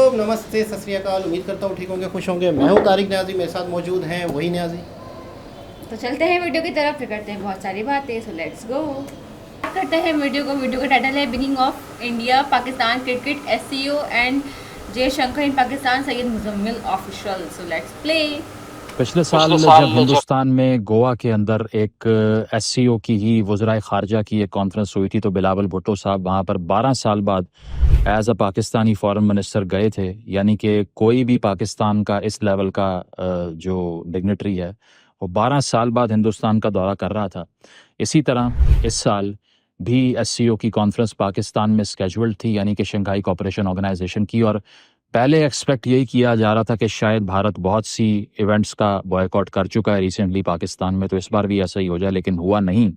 आदाब, नमस्ते, सत श्री अकाल। उम्मीद करता हूँ ठीक होंगे, खुश होंगे। मैं हूँ तारिक न्याजी, मेरे साथ मौजूद हैं वही न्याजी। तो चलते हैं वीडियो की तरफ, फिर करते हैं बहुत सारी बातें। So let's go. करते हैं वीडियो का टाइटल है beginning of India Pakistan cricket SCO and Jaishankar in Pakistan Syed Muzammil official. So let's play. पिछले साल जब हिंदुस्तान में गोवा के अंदर एक एससीओ की ही वज़राए ख़ारजा की एक कॉन्फ्रेंस हुई थी, तो बिलावल भुट्टो साहब वहाँ पर 12 साल बाद as a Pakistani foreign minister गए थे। यानी कि कोई भी पाकिस्तान का इस लेवल का जो डिग्नेटरी है वो 12 साल बाद हिंदुस्तान का दौरा कर रहा था। इसी तरह इस साल भी एससीओ की कॉन्फ्रेंस पाकिस्तान में स्केजुअल्ड थी, यानी कि शंघाई कोऑपरेशन ऑर्गेनाइजेशन की। और पहले एक्सपेक्ट यही किया जा रहा था कि शायद भारत बहुत सी इवेंट्स का बॉयकॉट कर चुका है रिसेंटली पाकिस्तान में, तो इस बार भी ऐसा ही हो जाए, लेकिन हुआ नहीं।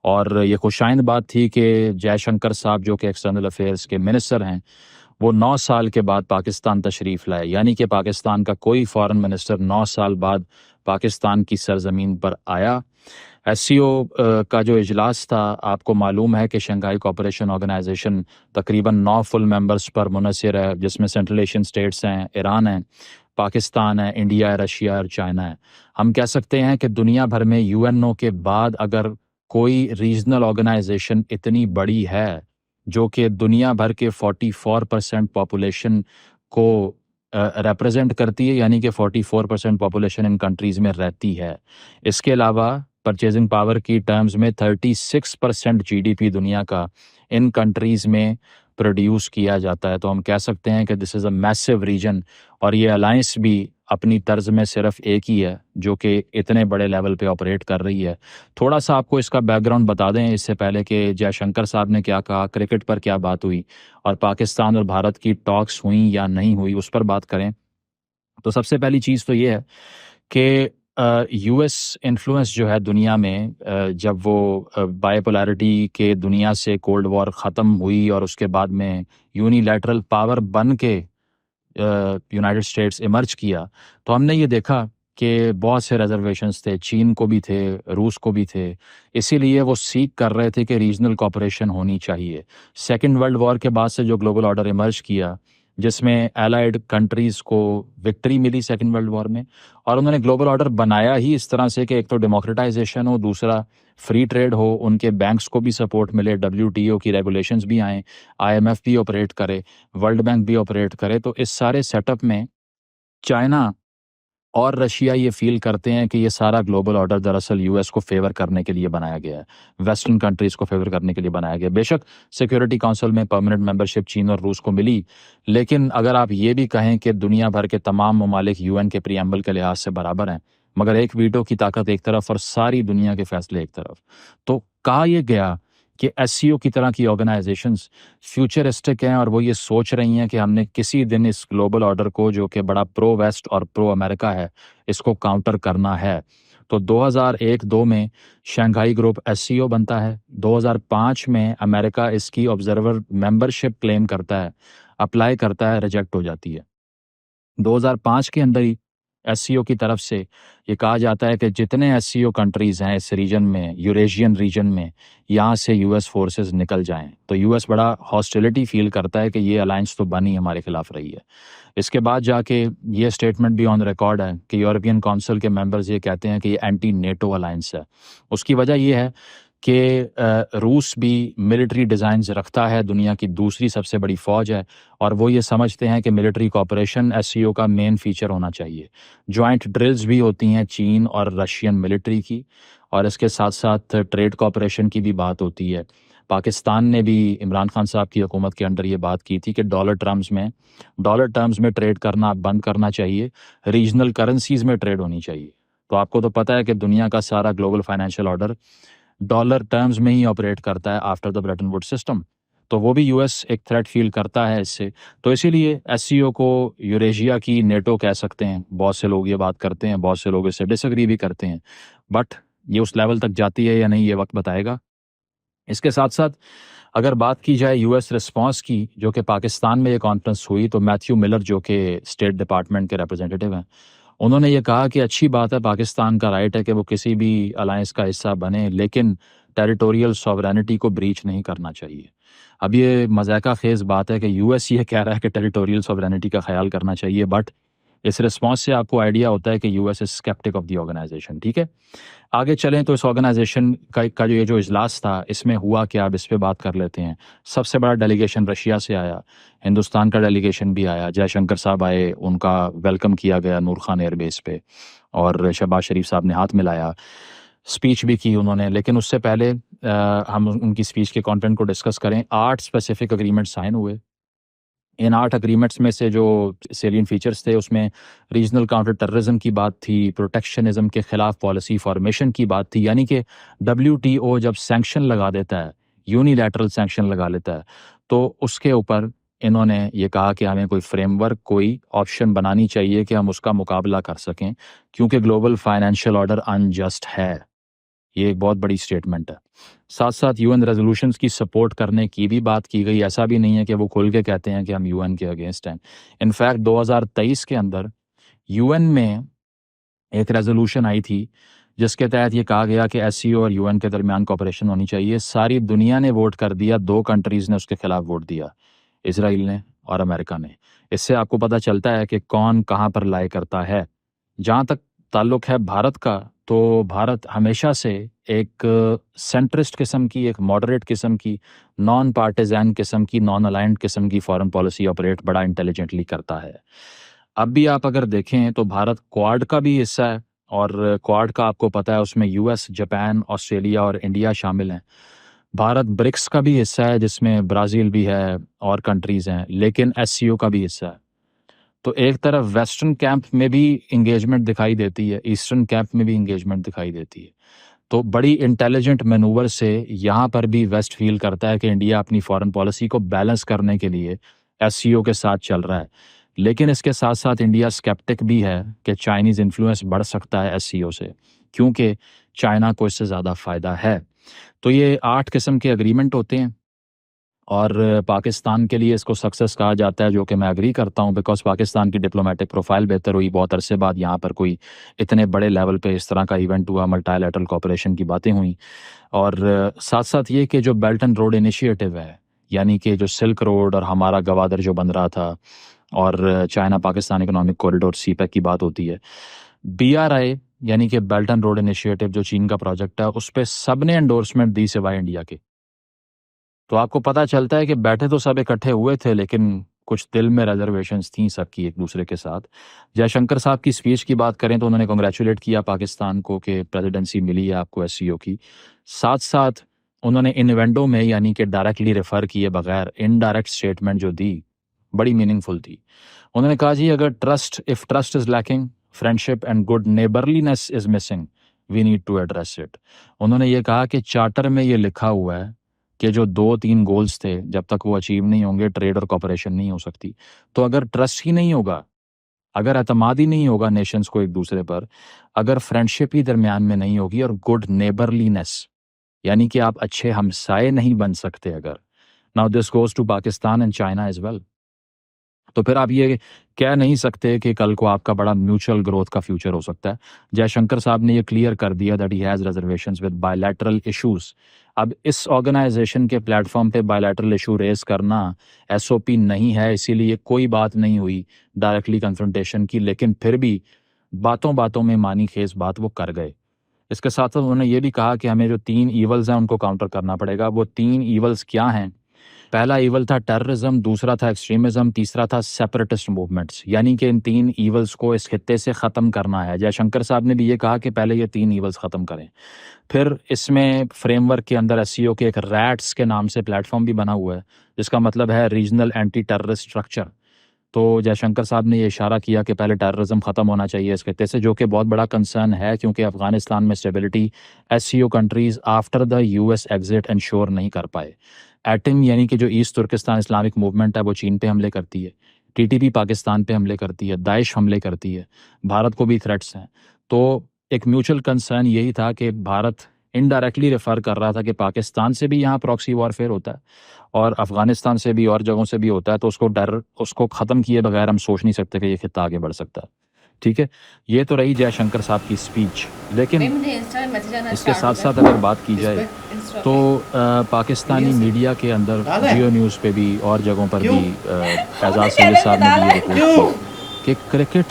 और ये खुशाइंद बात थी कि जयशंकर साहब जो कि एक्सटर्नल अफेयर्स के मिनिस्टर हैं, वो 9 साल के बाद पाकिस्तान तशरीफ़ लाए। यानी कि पाकिस्तान का कोई फॉरेन मिनिस्टर 9 साल बाद पाकिस्तान की सरजमीन पर आया। एससीओ का जो इजलास था, आपको मालूम है कि शंघाई कोऑपरेशन ऑर्गेनाइजेशन तकरीबन 9 फुल मेंबर्स पर मुनहसर है, जिसमें सेंट्रल एशियन स्टेट्स हैं, ईरान है, पाकिस्तान है, इंडिया है, रशिया और चाइना है। हम कह सकते हैं कि दुनिया भर में यूएनओ के बाद अगर कोई रीजनल ऑर्गेनाइजेशन इतनी बड़ी है जो कि दुनिया भर के 44% पॉपुलेशन को रिप्रेजेंट करती है, यानी कि 44% पॉपुलेशन इन कंट्रीज़ में रहती है। इसके अलावा परचेजिंग पावर की टर्म्स में 36% जीडीपी दुनिया का इन कंट्रीज़ में प्रोड्यूस किया जाता है। तो हम कह सकते हैं कि this is a massive region. और ये अलायंस भी अपनी तर्ज में सिर्फ एक ही है जो कि इतने बड़े लेवल पे ऑपरेट कर रही है। थोड़ा सा आपको इसका बैकग्राउंड बता दें इससे पहले कि जयशंकर साहब ने क्या कहा, क्रिकेट पर क्या बात हुई और पाकिस्तान और भारत की टॉक्स हुई या नहीं हुई, उस पर बात करें। तो सबसे पहली चीज़ तो ये है कि यूएस इन्फ्लुएंस जो है दुनिया में, जब वो बायपोलैरिटी के दुनिया से कोल्ड वॉर ख़त्म हुई और उसके बाद में यूनिलैटरल पावर बन के यूनाइटेड स्टेट्स इमर्ज किया, तो हमने ये देखा कि बहुत से रिजर्वेशंस थे, चीन को भी थे, रूस को भी थे। इसीलिए वो सीख कर रहे थे कि रीजनल कोऑपरेशन होनी चाहिए। सेकेंड वर्ल्ड वॉर के बाद से जो ग्लोबल ऑर्डर इमर्ज किया, जिसमें एलाइड कंट्रीज़ को विक्ट्री मिली सेकेंड वर्ल्ड वॉर में, और उन्होंने ग्लोबल ऑर्डर बनाया ही इस तरह से कि एक तो डेमोक्रेटाइजेशन हो, दूसरा फ्री ट्रेड हो, उनके बैंक्स को भी सपोर्ट मिले, डब्ल्यूटीओ की रेगुलेशंस भी आएँ, आईएमएफ भी ऑपरेट करे, वर्ल्ड बैंक भी ऑपरेट करे। तो इस सारे सेटअप में चाइना और रशिया ये फील करते हैं कि ये सारा ग्लोबल ऑर्डर दरअसल यूएस को फेवर करने के लिए बनाया गया है, वेस्टर्न कंट्रीज़ को फेवर करने के लिए बनाया गया। बेशक सिक्योरिटी काउंसिल में परमानेंट मेंबरशिप चीन और रूस को मिली, लेकिन अगर आप ये भी कहें कि दुनिया भर के तमाम ममालिक यूएन के प्रीएम्बल के लिहाज से बराबर हैं, मगर एक वीटो की ताकत एक तरफ और सारी दुनिया के फैसले एक तरफ, तो कहा यह गया कि एससीओ की तरह की ऑर्गेनाइजेशंस फ्यूचरिस्टिक हैं और वो ये सोच रही हैं कि हमने किसी दिन इस ग्लोबल ऑर्डर को, जो कि बड़ा प्रो वेस्ट और प्रो अमेरिका है, इसको काउंटर करना है। तो 2001-2 में शंघाई ग्रुप एससीओ बनता है। 2005 में अमेरिका इसकी ऑब्जर्वर मेंबरशिप क्लेम करता है, अप्लाई करता है, रिजेक्ट हो जाती है। 2005 के अंदर ही एससीओ की तरफ से ये कहा जाता है कि जितने एससीओ कंट्रीज़ हैं इस रीजन में, यूरेशियन रीजन में, यहाँ से यूएस फोर्सेस निकल जाएं। तो यूएस बड़ा हॉस्टिलिटी फील करता है कि ये अलायंस तो बनी हमारे खिलाफ रही है। इसके बाद जाके ये स्टेटमेंट भी ऑन रिकॉर्ड है कि यूरोपियन काउंसिल के मेंबर्स ये कहते हैं कि ये एंटी नेटो अलायंस है। उसकी वजह ये है कि रूस भी मिलिट्री डिज़ाइंस रखता है, दुनिया की दूसरी सबसे बड़ी फ़ौज है, और वो ये समझते हैं कि मिलिट्री कोऑपरेशन एससीओ का मेन फीचर होना चाहिए। जॉइंट ड्रिल्स भी होती हैं चीन और रशियन मिलिट्री की, और इसके साथ साथ ट्रेड कोऑपरेशन की भी बात होती है। पाकिस्तान ने भी इमरान खान साहब की हुकूमत के अंडर ये बात की थी कि डॉलर टर्म्स में ट्रेड करना बंद करना चाहिए, रीजनल करेंसीज़ में ट्रेड होनी चाहिए। तो आपको तो पता है कि दुनिया का सारा global financial order dollar terms में ही ऑपरेट करता है after the Bretton Woods system. तो वो भी यूएस एक थ्रेट फील करता है इससे। तो इसीलिए एससीओ को यूरेशिया की नेटो कह सकते हैं। बहुत से लोग ये बात करते हैं, बहुत से लोग इससे डिसएग्री भी करते हैं, बट ये उस लेवल तक जाती है या नहीं, ये वक्त बताएगा। इसके साथ साथ अगर बात की जाए यूएस रिस्पांस की, जो कि पाकिस्तान में ये कॉन्फ्रेंस हुई, तो मैथ्यू मिलर जो कि स्टेट डिपार्टमेंट के रिप्रेजेंटेटिव हैं, उन्होंने ये कहा कि अच्छी बात है, पाकिस्तान का राइट है कि वो किसी भी अलायंस का हिस्सा बने, लेकिन टेरिटोरियल सॉवरेनिटी को ब्रीच नहीं करना चाहिए। अब ये मज़ाका ख़ेज़ बात है कि यूएस ये कह रहा है कि टेरिटोरियल सॉवरेनिटी का ख्याल करना चाहिए, बट इस रिस्पॉन्स से आपको आइडिया होता है कि US is sceptic of the organisation. ठीक है, आगे चलें तो इस ऑर्गेनाइजेशन का जो ये जो इजलास था, इसमें हुआ क्या, अब इस पे बात कर लेते हैं। सबसे बड़ा डेलीगेशन रशिया से आया, हिंदुस्तान का डेलीगेशन भी आया, जयशंकर साहब आए, उनका वेलकम किया गया नूर खान एयरबेस पे, और शहबाज शरीफ साहब ने हाथ मिलाया, स्पीच भी की उन्होंने। लेकिन उससे पहले हम उनकी स्पीच के कंटेंट को डिस्कस करें। 8 स्पेसिफिक एग्रीमेंट साइन हुए। इन 8 एग्रीमेंट्स में से जो सेलियंट फीचर्स थे, उसमें रीजनल काउंटर टेररिज्म की बात थी, प्रोटेक्शनिज्म के खिलाफ पॉलिसी फॉर्मेशन की बात थी, यानी कि WTO जब सैंक्शन लगा देता है, यूनिलैटरल सैंक्शन लगा लेता है, तो उसके ऊपर इन्होंने ये कहा कि हमें कोई फ्रेमवर्क, कोई ऑप्शन बनानी चाहिए कि हम उसका मुकाबला कर सकें, क्योंकि ग्लोबल फाइनेंशियल ऑर्डर अनजस्ट है। ये एक बहुत बड़ी स्टेटमेंट है। साथ साथ यूएन रेजोल्यूशंस की सपोर्ट करने की भी बात की गई। ऐसा भी नहीं है कि वो खुल के कहते हैं कि हम यूएन के अगेंस्ट हैं। इनफैक्ट 2023 के अंदर यूएन में एक रेजोल्यूशन आई थी जिसके तहत ये कहा गया कि एससीओ और यूएन के दरमियान कोऑपरेशन होनी चाहिए। सारी दुनिया ने वोट कर दिया, 2 कंट्रीज़ ने उसके खिलाफ वोट दिया, इसराइल ने और अमेरिका ने। इससे आपको पता चलता है कि कौन कहाँ पर लाई करता है। जहाँ तक ताल्लुक़ है भारत का, तो भारत हमेशा से एक सेंट्रिस्ट किस्म की, एक मॉडरेट किस्म की, नॉन पार्टिजान किस्म की, नॉन अलाइंड किस्म की फॉरेन पॉलिसी ऑपरेट बड़ा इंटेलिजेंटली करता है। अब भी आप अगर देखें तो भारत क्वाड का भी हिस्सा है, और क्वाड का आपको पता है उसमें यूएस, जापान, ऑस्ट्रेलिया और इंडिया शामिल हैं। भारत ब्रिक्स का भी हिस्सा है जिसमें ब्राज़ील भी है और कंट्रीज़ हैं, लेकिन एससीओ का भी हिस्सा है। तो एक तरफ वेस्टर्न कैंप में भी इंगेजमेंट दिखाई देती है, ईस्टर्न कैंप में भी इंगेजमेंट दिखाई देती है। तो बड़ी इंटेलिजेंट मैनूवर से यहाँ पर भी वेस्ट फील करता है कि इंडिया अपनी फॉरेन पॉलिसी को बैलेंस करने के लिए एससीओ के साथ चल रहा है। लेकिन इसके साथ साथ इंडिया स्केप्टिक भी है कि चाइनीज़ इन्फ्लुएंस बढ़ सकता है एससीओ से, क्योंकि चाइना को इससे ज़्यादा फ़ायदा है। तो ये 8 किस्म के एग्रीमेंट होते हैं, और पाकिस्तान के लिए इसको सक्सेस कहा जाता है, जो कि मैं एग्री करता हूँ, बिकॉज़ पाकिस्तान की डिप्लोमेटिक प्रोफाइल बेहतर हुई। बहुत अरसे बाद यहाँ पर कोई इतने बड़े लेवल पे इस तरह का इवेंट हुआ, मल्टीलैटरल कोऑपरेशन की बातें हुई। और साथ साथ ये कि जो बेल्ट एंड रोड इनिशिएटिव है, यानी कि जो सिल्क रोड और हमारा गवादर जो बन रहा था, और China Pakistan economic corridor CPEC की बात होती है, BRI यानी कि बेल्ट एंड रोड इनिशिएटिव जो चीन का प्रोजेक्ट है, उस पर सब ने एंडोर्समेंट दी सिवाय इंडिया के। तो आपको पता चलता है कि बैठे तो सब इकट्ठे हुए थे, लेकिन कुछ दिल में रिजर्वेशंस थी सबकी एक दूसरे के साथ। जयशंकर साहब की स्पीच की बात करें तो उन्होंने कांग्रेचुलेट किया पाकिस्तान को कि प्रेसिडेंसी मिली है आपको एससीओ की। साथ साथ उन्होंने इन्वेंडो में, यानी कि डायरेक्टली रेफर किए बगैर इनडायरेक्ट स्टेटमेंट जो दी, बड़ी मीनिंगफुल थी। उन्होंने कहा जी, अगर if trust is lacking, friendship and good neighbourliness is missing, we need to address it. उन्होंने ये कहा कि चार्टर में ये लिखा हुआ है कि जो 2-3 गोल्स थे, जब तक वो अचीव नहीं होंगे, ट्रेड और कॉपरेशन नहीं हो सकती। तो अगर ट्रस्ट ही नहीं होगा, अगर एतमाद ही नहीं होगा नेशंस को एक दूसरे पर, अगर फ्रेंडशिप ही दरमियान में नहीं होगी, और गुड नेबरलीनेस यानी कि आप अच्छे हमसाए नहीं बन सकते अगर, now this goes to Pakistan and China as well, तो फिर आप ये कह नहीं सकते कि कल को आपका बड़ा म्यूचुअल ग्रोथ का फ्यूचर हो सकता है। जयशंकर साहब ने ये क्लियर कर दिया that he has reservations with bilateral issues. अब इस ऑर्गेनाइजेशन के प्लेटफॉर्म पे बायलैटरल इशू रेज करना SOP नहीं है, इसीलिए कोई बात नहीं हुई डायरेक्टली कन्फ्रंटेशन की, लेकिन फिर भी बातों बातों में मानी खेज बात वो कर गए। इसके साथ साथ उन्होंने ये भी कहा कि हमें जो 3 ईवल्स हैं उनको काउंटर करना पड़ेगा। वो 3 ईवल्स क्या हैं? पहला ईवल था टेररिज्म, दूसरा था एक्सट्रीमिज्म, तीसरा था सेपरेटिस्ट मूवमेंट्स, यानी कि इन 3 ईवल्स को इस खित्ते से ख़त्म करना है। जयशंकर साहब ने भी ये कहा कि पहले ये 3 ईवल्स ख़त्म करें। फिर इसमें फ्रेमवर्क के अंदर SCO के एक रैट्स के नाम से प्लेटफॉर्म भी बना हुआ है, जिसका मतलब है रीजनल एंटी टेररिस्ट स्ट्रक्चर। तो जयशंकर साहब ने ये इशारा किया कि पहले टेररिज्म ख़त्म होना चाहिए इस खित्ते से, जो कि बहुत बड़ा कंसर्न है, क्योंकि अफ़गानिस्तान में stability SCO countries after the US exit ensure नहीं कर पाए। एटम यानी कि जो ईस्ट तुर्किस्तान इस्लामिक मूवमेंट है, वो चीन पे हमले करती है, TTP पाकिस्तान पे हमले करती है, दाइश हमले करती है, भारत को भी थ्रेट्स हैं। तो एक म्यूचुअल कंसर्न यही था कि भारत इनडायरेक्टली रेफर कर रहा था कि पाकिस्तान से भी यहाँ प्रॉक्सी वॉरफेयर होता है और अफ़गानिस्तान से भी और जगहों से भी होता है, तो उसको ख़त्म किए बगैर हम सोच नहीं सकते कि ये खित्ता आगे बढ़ सकता है। ठीक है, ये तो रही जयशंकर साहब की स्पीच, लेकिन मुझे इंस्टा में मैसेज आना इसके स्टार्ट साथ हो साथ अगर बात की इस जाए पे Stop तो it. पाकिस्तानी मीडिया के अंदर डाला है? जियो न्यूज़ पे भी और जगहों पर क्यों? भी एजाज सैयद साहब ने भी ये रिपोर्ट क्यों? की कि क्रिकेट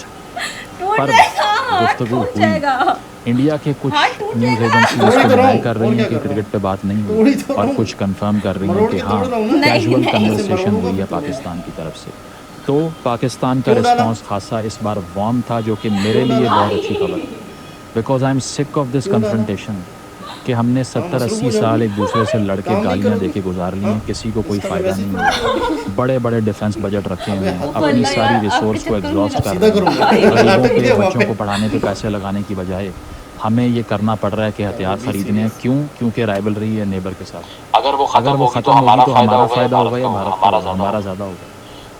टूट पर जाएगा, हाथ गुफ्तगू टूट हुई। जाएगा। इंडिया के कुछ हाथ टूट न्यूज़ जाएगा। एजेंसी तोड़ ही इसको तो रहा डिनाई हूँ, कर रही और हैं क्या कि कर रहा हूँ? क्रिकेट पे बात नहीं तोड़ ही हुई तो रहा और हूँ। कुछ कंफर्म कर रही हैं मरोड़ कि के हाँ तोड़ रहा हूँ ना। कैजुअल नहीं, कन्वर्सेशन मरोड़ूंगा हुई है फिर तुम्हें। पाकिस्तान की तरफ से। तो पाकिस्तान का क्यों डाला? रिस्पांस खासा इस बार वार्म था, जो कि मेरे क्यों लिए डाला? बहुत अच्छी खबर है, because I am sick of this क्यों डाला? कन्फ्रंटेशन कि हमने हाँ, मसरूफ 70-80 हो साल जाओगी। एक दूसरे से लड़ के काम नहीं गालियाँ करोगी? दे के गुजार ली हैं, हाँ? किसी को कोई इसका फ़ायदा मैसेज नहीं पढ़ हुआ। बड़े बड़े डिफेंस बजट रखे हुए हैं, अपनी वल्लाह सारी यार, रिसोर्स आपके को चक्कर में एग्जॉस्ट कर सीधा रहे करूंगा। हैं। गरीबों नाटक के दिया वहाँ बच्चों पे। को पढ़ाने पे पैसे लगाने की बजाय हमें ये करना पड़ रहा है कि हथियार be खरीदने हैं। serious. क्यों? क्योंकि राइवलरी है नेबर के साथ। अगर वो अगर वो खत्म ख़त्म होगी होगी तो तो हमारा फ़ायदा फ़ायदा होगा या भारत का होगा? हमारा हमारा ज़्यादा होगा।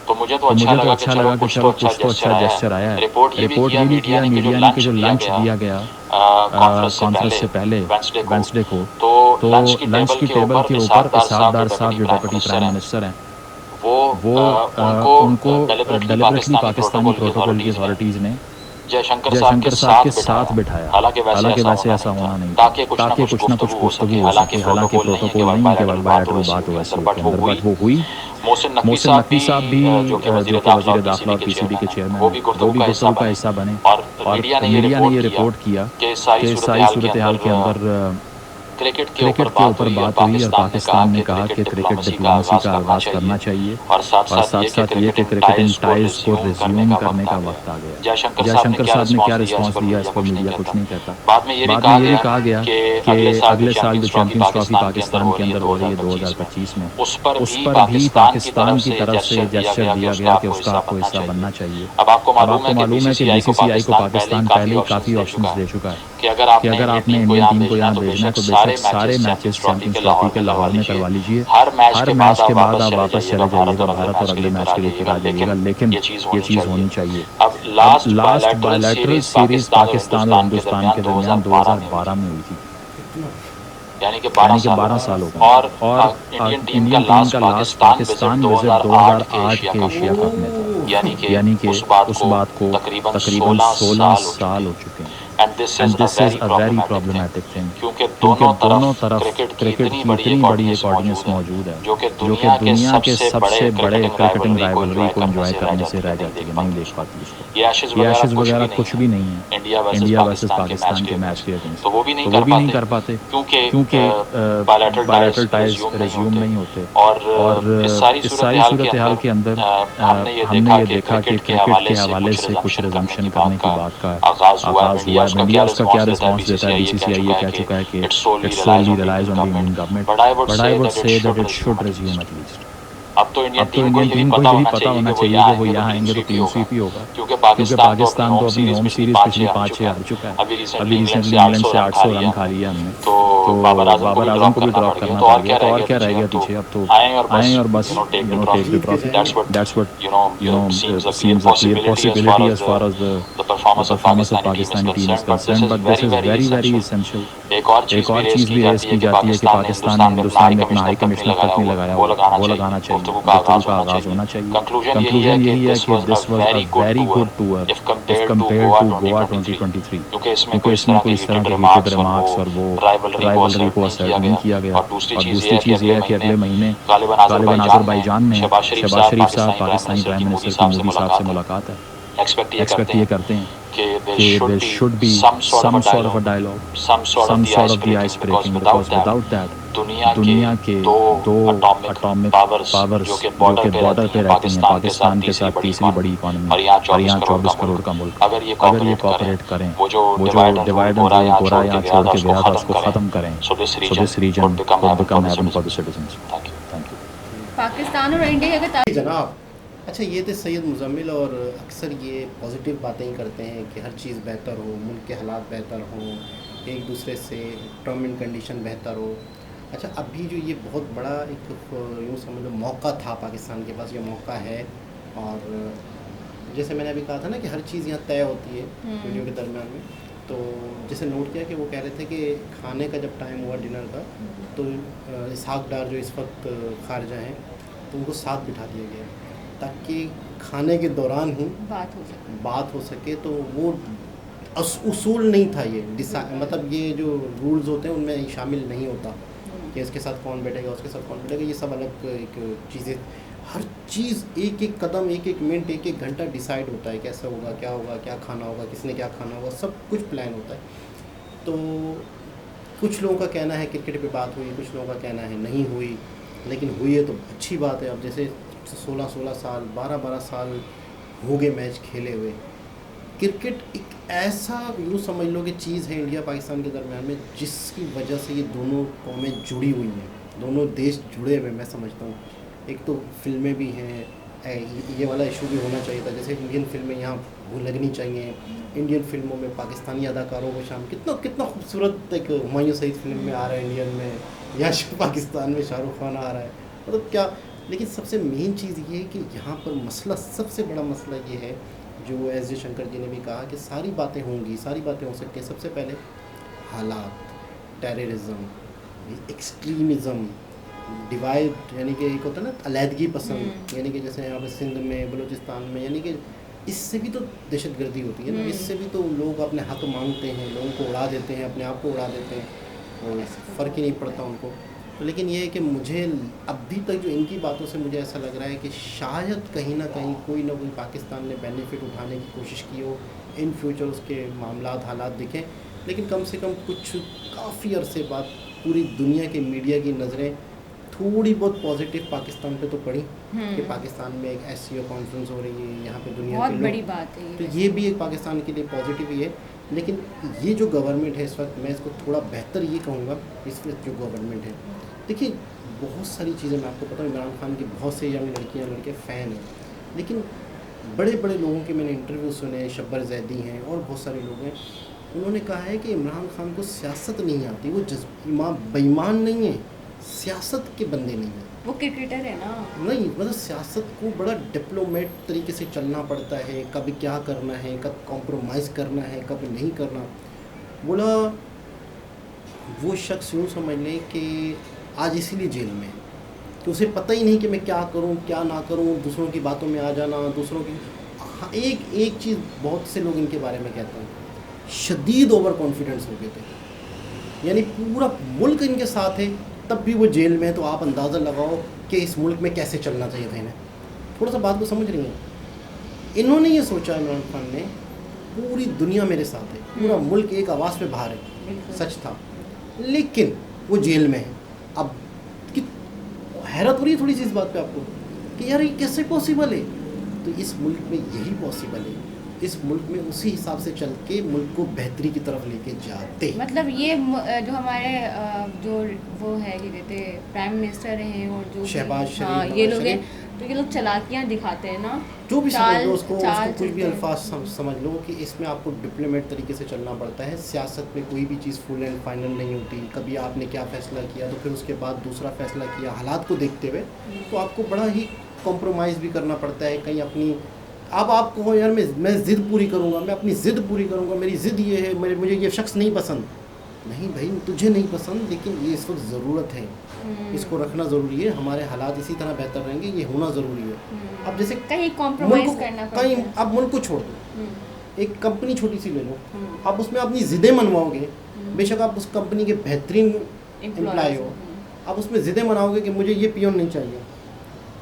तो मुझे तो तो अच्छा मुझे तो लगा अच्छा लगा कि चलो कुछ तो अच्छा जेस्चर आया है। रिपोर्ट ये भी किया मीडिया ने कि जो लंच दिया गया कॉन्फ्रेंस से पहले वेंसडे को, तो तो लंच की टेबल के ऊपर इसाकदार साहब जो डेप्यूटी प्राइम मिनिस्टर हैं, वो उनको डेलिबरेटली पाकिस्तानी प्रोटोकॉल की अथॉरिटीज़ ने जयशंकर जयशंकर साहब के साथ बिठाया। हालांकि वैसे ऐसा होना नहीं था ताकि कुछ ना कुछ गुफ्तगू हो सके। हालांकि प्रोटोकॉल नहीं है कि केवल बायलैटरल बात हो ऐसी के अंदर, बट वो हुई। मोहसिन मोहसिन नकवी साहब भी जो कि वज़ीर दाखिला और पीसीबी के चेयरमैन वो भी गुफ्तगू का हिस्सा बने और मीडिया ने ये रिपोर्ट किया कि सारी सूरत हाल के अंदर क्रिकेट के ऊपर बात हुई और पाकिस्तान ने कहा कि क्रिकेट डिप्लोमेसी का आगाज़ करना चाहिए और साथ साथ ये कि क्रिकेटिंग टाइज को रिज्यूम करने का वक्त आ गया। जयशंकर साहब ने क्या रिस्पांस दिया, इस पर मीडिया कुछ नहीं कहता। बाद में ये भी कहा गया कि अगले साल जो चैंपियंस ट्रॉफी पाकिस्तान के अंदर हो रही है 2025 में, उस पर भी पाकिस्तान की तरफ से जेस्चर दिया गया कि उसका आपको हिस्सा बनना चाहिए। अब आपको मालूम है कि बीसीसीआई को पाकिस्तान पहले ही काफ़ी ऑप्शंस दे चुका है कि अगर आपने इंडियन टीम को यहाँ भेजना है तो बेशक सारे मैचेस चैंपियंस ट्रॉफी के लाहौर में करवा लीजिए। हर मैच के बाद आप वापस चले जाइएगा भारत और अगले मैच के लिए फिर आ जाइएगा, लेकिन ये चीज़ होनी चाहिए। अब लास्ट बायलैटरल सीरीज पाकिस्तान और हिंदुस्तान के दरमियान 2012 में हुई थी, यानी कि 12 साल हो गए। और इंडियन टीम का लास्ट पाकिस्तान विजिट 2008 के एशिया कप में था, यानी कि उस बात को तकरीबन 16 साल हो चुके हैं। And this is a very problematic thing, क्योंकि दोनों तरफ क्रिकेट की इतनी बड़ी एक ऑडियंस मौजूद है जो कि दुनिया के सबसे बड़े क्रिकेटिंग राइवलरी को एंजॉय करने से रह जाती है, नहीं देख पाती उसको। ये एशेज़ वगैरह कुछ भी नहीं है इंडिया वर्सेस पाकिस्तान के मैच के अगेंस्ट, तो वो भी नहीं कर पाते क्योंकि बायलैटरल टाइज रिज्यूम नहीं होते। और इस सारी सूरत हाल के अंदर हमने ये देखा कि क्रिकेट के हवाले से कुछ रिजम्पशन करने की बात का आगाज़ हुआ है। इंडिया उसका क्या रिस्पांस देता है? बीसीसीआई ये कह चुका है कि it's solely relies on the Indian government, but I would say that it should resume at least. अब तो इंडियन टीम को ये भी पता होना चाहिए कि वो यहाँ आएंगे तो क्लीन स्वीप ही होगा, क्योंकि पाकिस्तान तो अपनी होम सीरीज पिछली 5-6 हार चुका है। अभी रिसेंटली इंग्लैंड से 800 रन खा लिया हमने, तो बाबर आजम को भी ड्रॉप करना पड़ गया। तो और क्या रह गया पीछे? अब तो आए और बस take the trophy. That's what seems a clear possibility as far as the performance of Pakistani team is concern, but this is very essential. एक और चीज़ भी रेज़ की जाती है कि पाकिस्तान ने हिंदुस्तान में अपना हाई कमिश्नर तक नहीं लगाया, वो लगाना चाहिए, गुफ्तगू का आगाज़ होना चाहिए। कंक्लूजन यही है कि this was a very good tour if compared to Goa 2023, क्योंकि इसमें कोई इस तरह के हीटेड रिमार्क्स और वो राइवलरी को असर नहीं किया गया। और दूसरी चीज़ ये है कि अगले महीने गालिबन अज़रबैजान में शहबाज शरीफ साहब पाकिस्तानी प्राइम मिनिस्टर की मोदी साहब से मुलाकात है। एक्सपेक्ट ये करते हैं कि there should be some sort of a dialogue, some sort of the ice breaking, because without that दुनिया के दो एटॉमिक पावर्स जो कि बॉर्डर पे रहते हैं पाकिस्तान के साथ, तीसरी बड़ी इकॉनमी और यहाँ 24 करोड़ का मुल्क, अगर ये कोऑपरेट करें, वो जो डिवाइड एंड रूल गोरा यहाँ छोड़ के गया था उसको ख़त्म करें, so this region would become heaven for the citizens. Thank you. Pakistan और इंडिया के जनाब, अच्छा ये थे सैयद मुज़म्मिल, और अक्सर ये पॉजिटिव बातें ही करते हैं कि हर चीज़ बेहतर हो, मुल्क के हालात बेहतर हों, एक दूसरे से टर्म एंड कंडीशन बेहतर हो। अच्छा, अभी जो ये बहुत बड़ा एक यूँ समझ लो मौका था पाकिस्तान के पास, ये मौका है, और जैसे मैंने अभी कहा था ना कि हर चीज़ यहाँ तय होती है वीडियो के दरमियान में, तो जैसे नोट किया कि वो कह रहे थे कि खाने का जब टाइम हुआ डिनर का, तो इसहाक डार जो इस वक्त खारजा हैं, तो उनको साथ बिठा दिया गया ताकि खाने के दौरान ही बात हो सके। तो वो उसूल नहीं था, ये मतलब ये जो रूल्स होते हैं उनमें शामिल नहीं होता। कि इसके साथ कौन बैठेगा, उसके साथ कौन बैठेगा, ये सब अलग एक चीज़ें, हर चीज़ एक एक कदम, एक एक मिनट, एक एक घंटा डिसाइड होता है कैसा होगा, क्या खाना होगा, किसने क्या खाना होगा, सब कुछ प्लान होता है। तो कुछ लोगों का कहना है क्रिकेट पे बात हुई, कुछ लोगों का कहना है नहीं हुई, लेकिन हुई है तो अच्छी बात है। अब जैसे 16-16 साल, 12-12 साल हो गए मैच खेले हुए। क्रिकेट एक ऐसा यूँ समझ लो कि चीज़ है इंडिया पाकिस्तान के दरमियान में, जिसकी वजह से ये दोनों कौमें जुड़ी हुई हैं, दोनों देश जुड़े हुए, मैं समझता हूँ। एक तो फिल्में भी हैं, ये वाला इशू भी होना चाहिए था, जैसे इंडियन फिल्में यहाँ लगनी चाहिए, इंडियन फिल्मों में पाकिस्तानी अदाकारों को शाम कितना खूबसूरत एक हुमायूं सईद फिल्म में आ रहा है इंडियन में, या पाकिस्तान में शाहरुख खान आ रहा है, मतलब क्या। लेकिन सबसे मेन चीज़ ये है कि यहाँ पर मसला, सबसे बड़ा मसला ये है जो एस जयशंकर जी ने भी कहा कि सारी बातें होंगी, सारी बातें हो सकती हैं। सबसे पहले हालात, टेररिज्म, एक्सट्रीमिज़म, डिवाइड, यानी कि एक होता है ना अलहदगी पसंद, यानी कि जैसे यहाँ पर सिंध में, बलूचिस्तान में, यानी कि इससे भी तो दहशतगर्दी होती है ना, इससे भी तो लोग अपने हक मांगते हैं, लोगों को उड़ा देते हैं, अपने आप को उड़ा देते हैं, और फ़र्क ही नहीं पड़ता उनको। तो लेकिन ये है कि मुझे अभी तक जो इनकी बातों से मुझे ऐसा लग रहा है कि शायद कहीं ना कोई पाकिस्तान ने बेनिफिट उठाने की कोशिश की हो, इन फ्यूचर उसके मामलात हालात दिखें। लेकिन कम से कम कुछ काफ़ी अरसे बाद पूरी दुनिया के मीडिया की नज़रें थोड़ी बहुत पॉजिटिव पाकिस्तान पे तो पड़ी कि पाकिस्तान में एक SCO कॉन्फ्रेंस हो रही है, यहाँ पे दुनिया बहुत के बड़ी लोग, बात है तो ये भी एक पाकिस्तान के लिए पॉजिटिव ही है। लेकिन ये जो गवर्नमेंट है इस वक्त, मैं इसको थोड़ा बेहतर ये कहूँगा, इस वक्त जो गवर्नमेंट है, देखिए बहुत सारी चीज़ें, मैं आपको पता हूँ इमरान खान की बहुत से यंग लड़कियाँ लड़के फ़ैन हैं, लेकिन बड़े बड़े लोगों के मैंने इंटरव्यू सुने, शब्बर जैदी हैं और बहुत सारे लोग हैं, उन्होंने कहा है कि इमरान खान को सियासत नहीं आती, वो बेईमान नहीं है, सियासत के बंदे नहीं हैं, वो क्रिकेटर है ना। नहीं, मतलब सियासत को बड़ा डिप्लोमेट तरीके से चलना पड़ता है, कभी क्या करना है, कब कॉम्प्रोमाइज़ करना है, कब नहीं करना। बोला वो शख्स यूँ समझ लें कि आज इसीलिए जेल में है कि उसे पता ही नहीं कि मैं क्या करूं क्या ना करूं, दूसरों की बातों में आ जाना, दूसरों की। हाँ, एक चीज़ बहुत से लोग इनके बारे में कहते हैं, शदीद ओवर कॉन्फिडेंस हो गए थे, यानी पूरा मुल्क इनके साथ है तब भी वो जेल में है। तो आप अंदाज़ा लगाओ कि इस मुल्क में कैसे चलना चाहिए था इन्हें। थोड़ा सा बात को समझ रही हैं, इन्होंने ये सोचा इमरान खान ने, पूरी दुनिया मेरे साथ है, पूरा मुल्क एक आवाज़ पे बाहर है, सच था, लेकिन वो जेल में है। अब हैरत हो रही है थोड़ी सी इस बात पे आपको कि यार ये कैसे पॉसिबल है। तो इस मुल्क में यही पॉसिबल है, इस मुल्क में उसी हिसाब से चल के मुल्क को बेहतरी की तरफ लेके जाते। मतलब ये जो हमारे जो वो है कि कहते प्राइम मिनिस्टर हैं और जो शहबाज शरीफ, हाँ, ये लोग हैं, तो ये लोग चालाकियाँ दिखाते हैं ना, जो भी समझ लो उसको कोई भी चलते हैं। अल्फाज समझ लो कि इसमें आपको डिप्लोमेट तरीके से चलना पड़ता है। सियासत में कोई भी चीज़ फुल एंड फाइनल नहीं होती, कभी आपने क्या फ़ैसला किया तो फिर उसके बाद दूसरा फ़ैसला किया, हालात को देखते हुए, तो आपको बड़ा ही कॉम्प्रोमाइज़ भी करना पड़ता है कहीं अपनी। अब आप कहो यार मैं ज़िद पूरी करूँगा, मैं अपनी ज़िद पूरी करूँगा, मेरी ज़िद ये है, मुझे ये शख्स नहीं पसंद, नहीं भाई तुझे नहीं पसंद, लेकिन ये इस वक्त ज़रूरत है, इसको रखना ज़रूरी है, हमारे हालात इसी तरह बेहतर रहेंगे, ये होना ज़रूरी है। अब जैसे कहीं कॉम्प्रोमाइज़ करना पड़ता कहीं, है। अब मुल्क को छोड़ दो, एक कंपनी छोटी सी ले लो, आप उसमें अपनी ज़िदें मनवाओगे, बेशक आप उस कंपनी के बेहतरीन एम्प्लॉय हो, आप उसमें ज़िदें मनाओगे कि मुझे ये पियोन नहीं चाहिए,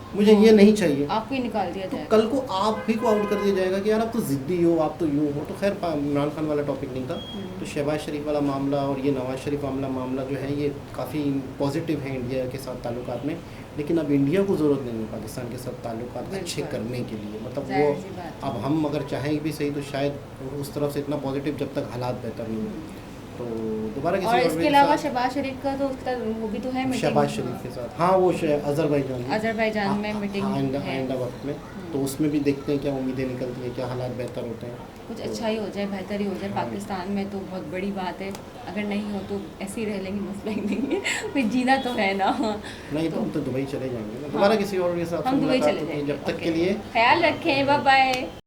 मुझे ये नहीं चाहिए, आपको ही निकाल दिया तो जाएगा। कल को आप भी को आउट कर दिया जाएगा कि यार आप तो ज़िद्दी हो, आप तो यूँ हो। तो खैर इमरान खान वाला टॉपिक नहीं था, तो शहबाज शरीफ वाला मामला और ये नवाज़ शरीफ मामला जो है ये काफ़ी पॉजिटिव है इंडिया के साथ ताल्लुकात में। लेकिन अब इंडिया को ज़रूरत नहीं है पाकिस्तान के साथ ताल्लुकात अच्छे करने के लिए, मतलब वो अब हम अगर चाहें भी सही तो शायद उस तरफ से इतना पॉजिटिव जब तक हालात बेहतर नहीं हो। तो दोबारा और इसके अलावा शहबाज शरीफ का तो उसका वो भी तो है मीटिंग, शहबाज शरीफ के साथ, हाँ वो अजरबैजान में मीटिंग है आइंदा वक्त में, तो उसमें भी देखते हैं क्या उम्मीदें निकलती हैं, क्या हालात बेहतर होते हैं, कुछ अच्छा ही हो जाए, बेहतर ही हो जाए। पाकिस्तान में तो बहुत बड़ी बात है, अगर नहीं हो तो ऐसे ही रह लेंगे, मसला ही नहीं है, फिर जीना तो है ना। नहीं तो हम तो दुबई चले जाएंगे ना, दोबारा किसी और के साथ हम दुबई चले जाएंगे, जाएंगे। जब तक के लिए ख्याल रखें, बाय बाय।